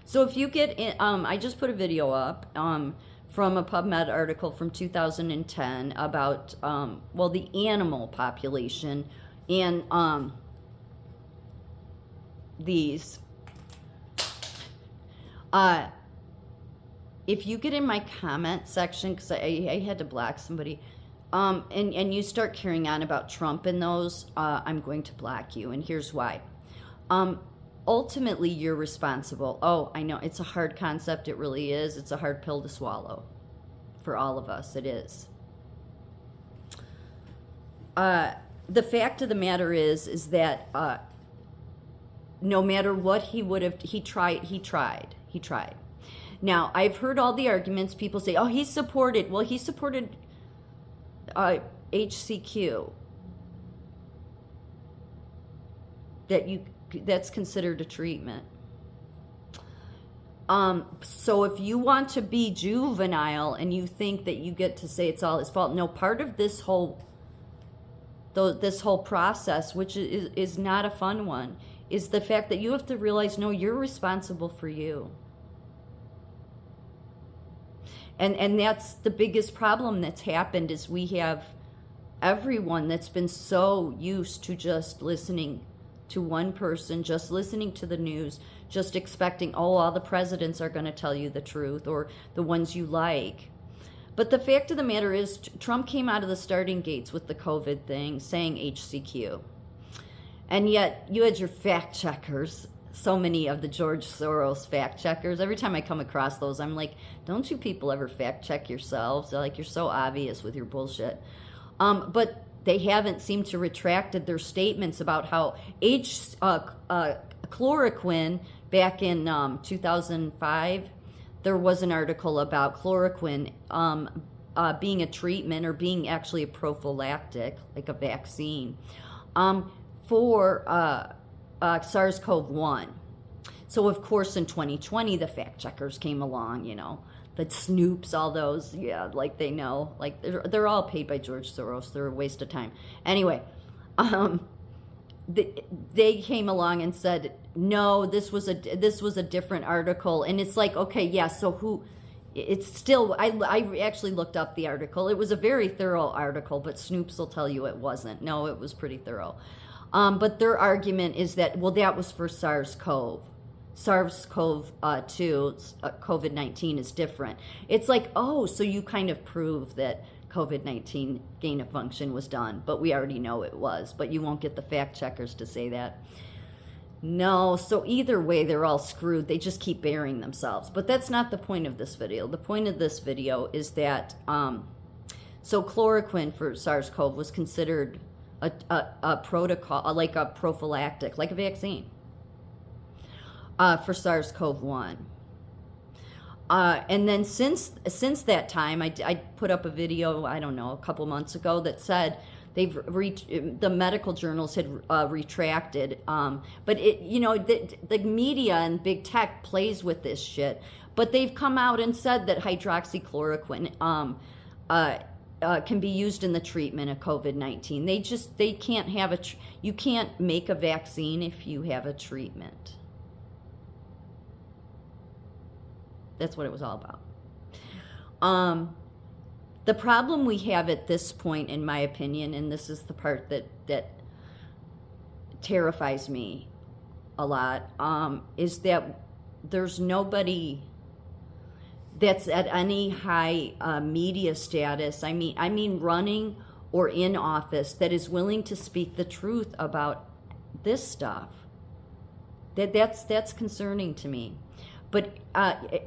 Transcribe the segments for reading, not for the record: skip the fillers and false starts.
So if you get in, I just put a video up from a PubMed article from 2010 about, well, the animal population and these. If you get in my comment section, because I had to block somebody, and you start carrying on about Trump and those, I'm going to block you, and here's why. Ultimately, you're responsible. Oh, I know, it's a hard concept, it really is. It's a hard pill to swallow. For all of us, it is. The fact of the matter is that no matter what he would have, he tried. Now, I've heard all the arguments. People say, oh, he supported HCQ. That's considered a treatment. So if you want to be juvenile and you think that you get to say it's all his fault, no, part of this whole process, which is not a fun one, is the fact that you have to realize, no, you're responsible for you. And that's the biggest problem that's happened, is we have everyone that's been so used to just listening to one person, just listening to the news, just expecting, oh, all the presidents are going to tell you the truth, or the ones you like. But the fact of the matter is, Trump came out of the starting gates with the COVID thing, saying HCQ. And yet, you had your fact checkers, so many of the George Soros fact checkers. Every time I come across those, I'm like, don't you people ever fact check yourselves? They're like, you're so obvious with your bullshit. But they haven't seemed to retracted their statements about how chloroquine, back in 2005, there was an article about chloroquine being a treatment, or being actually a prophylactic, like a vaccine, for SARS-CoV-1. So, of course, in 2020, the fact checkers came along, the Snoops, all those, yeah, like they know, like they're all paid by George Soros. They're a waste of time. Anyway, they came along and said, no, this was a different article. And it's like, okay, yeah, so who? It's still, I actually looked up the article. It was a very thorough article, but Snoops will tell you it wasn't. No, it was pretty thorough. But their argument is that, well, that was for SARS-CoV-2, COVID-19 is different. It's like, oh, so you kind of prove that COVID-19 gain of function was done, but we already know it was, but you won't get the fact checkers to say that. No, so either way, they're all screwed. They just keep burying themselves. But that's not the point of this video. The point of this video is that, so chloroquine for SARS-CoV was considered a protocol, like a prophylactic, like a vaccine, for SARS-CoV-1. And then since that time, I put up a video, I don't know, a couple months ago, that said the medical journals had retracted. But the media and big tech plays with this shit. But they've come out and said that hydroxychloroquine can be used in the treatment of COVID-19. They can't have you can't make a vaccine if you have a treatment. That's what it was all about. The problem we have at this point, in my opinion, and this is the part that terrifies me a lot, is that there's nobody that's at any high media status, I mean running or in office, that is willing to speak the truth about this stuff. That's concerning to me. But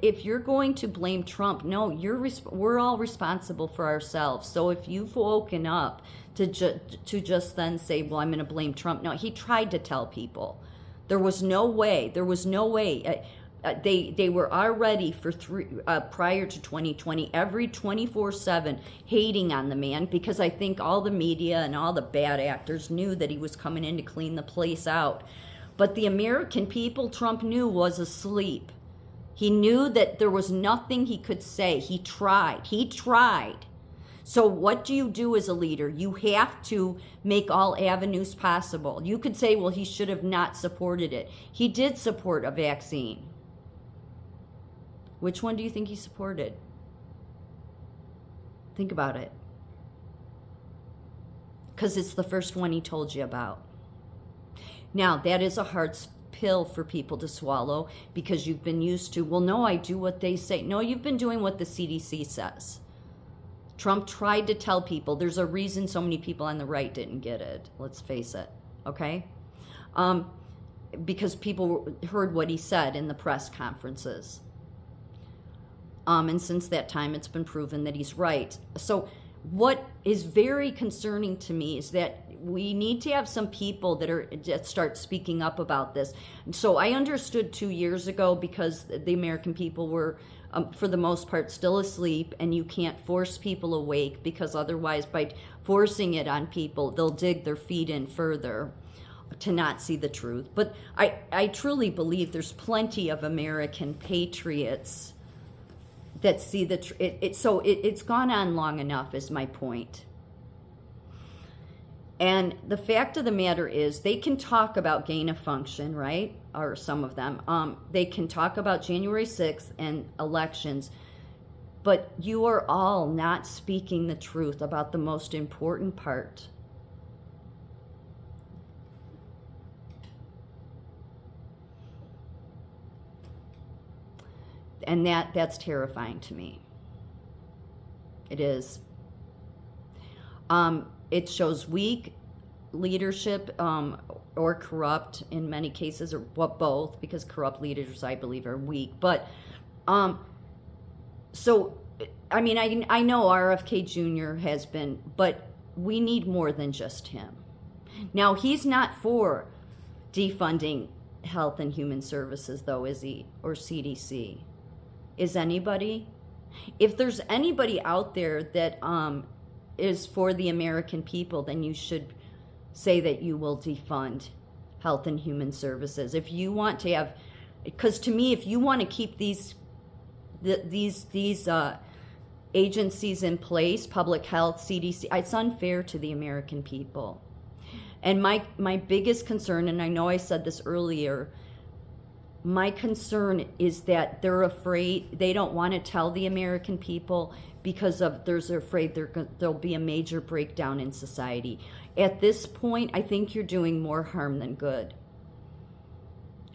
if you're going to blame Trump, no, we're all responsible for ourselves. So if you've woken up to just then say, well, I'm going to blame Trump. No, he tried to tell people. There was no way. They were already prior to 2020, every 24/7 hating on the man, because I think all the media and all the bad actors knew that he was coming in to clean the place out. But the American people, Trump knew, was asleep. He knew that there was nothing he could say. He tried. So what do you do as a leader? You have to make all avenues possible. You could say, well, he should have not supported it. He did support a vaccine. Which one do you think he supported? Think about it. Because it's the first one he told you about. Now, that is a hard pill for people to swallow because you've been used to, well, no, I do what they say. No, you've been doing what the CDC says. Trump tried to tell people, there's a reason so many people on the right didn't get it. Let's face it, okay? Because people heard what he said in the press conferences. And since that time, it's been proven that he's right. So what is very concerning to me is that we need to have some people that start speaking up about this. So I understood 2 years ago, because the American people were, for the most part, still asleep, and you can't force people awake, because otherwise by forcing it on people, they'll dig their feet in further to not see the truth. But I truly believe there's plenty of American patriots that see the truth. So it's gone on long enough, is my point. And the fact of the matter is, they can talk about gain of function, right? Or some of them. They can talk about January 6th and elections, but you are all not speaking the truth about the most important part. And that's terrifying to me. It is. It shows weak leadership, or corrupt in many cases, or both, because corrupt leaders, I believe, are weak. But so, I mean, I know RFK Jr. has been, but we need more than just him. Now, he's not for defunding Health and Human Services, though, is he? Or CDC? Is anybody? If there's anybody out there that is for the American people, then you should say that you will defund Health and Human Services. If you want to have, because to me, if you want to keep these agencies in place, public health, CDC, it's unfair to the American people. And my biggest concern, and I know I said this earlier, my concern is that they're afraid, they don't want to tell the American people because they're afraid there'll be a major breakdown in society. At this point, I think you're doing more harm than good.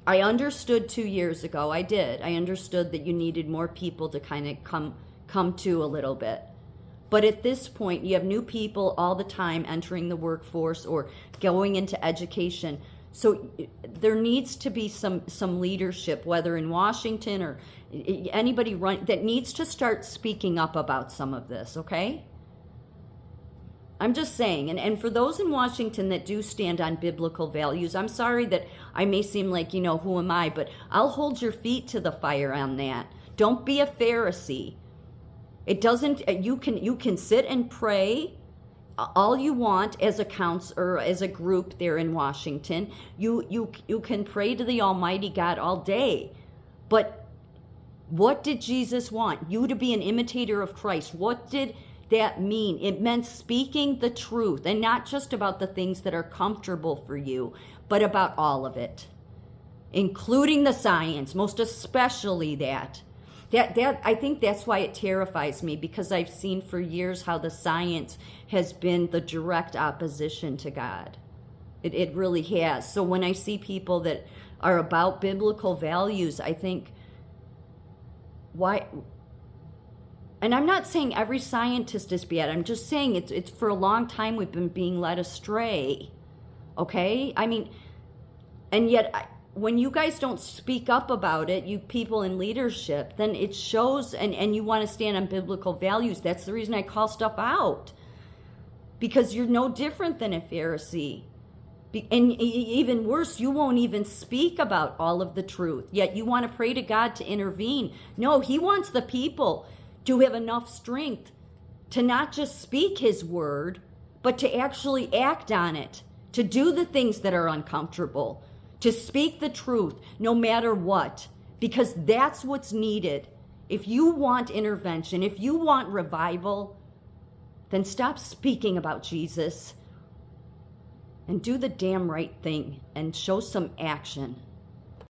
I understood 2 years ago, I did. I understood that you needed more people to kind of come to a little bit. But at this point, you have new people all the time entering the workforce or going into education. So there needs to be some leadership, whether in Washington or anybody that needs to start speaking up about some of this, okay? I'm just saying, and for those in Washington that do stand on biblical values, I'm sorry that I may seem like, who am I, but I'll hold your feet to the fire on that. Don't be a Pharisee. It doesn't, you can sit and pray all you want as a council or as a group there in Washington. You can pray to the Almighty God all day. But what did Jesus want? You to be an imitator of Christ. What did that mean? It meant speaking the truth, and not just about the things that are comfortable for you, but about all of it, including the science, most especially that. I think that's why it terrifies me, because I've seen for years how the science has been the direct opposition to God. It really has. So when I see people that are about biblical values, I think, why? And I'm not saying every scientist is bad. I'm just saying it's for a long time we've been being led astray. Okay? I mean, and yet when you guys don't speak up about it, you people in leadership, then it shows, and you want to stand on biblical values. That's the reason I call stuff out. Because you're no different than a Pharisee. And even worse, you won't even speak about all of the truth. Yet you want to pray to God to intervene. No, he wants the people to have enough strength to not just speak his word, but to actually act on it, to do the things that are uncomfortable, to speak the truth no matter what, because that's what's needed. If you want intervention, if you want revival, then stop speaking about Jesus and do the damn right thing and show some action.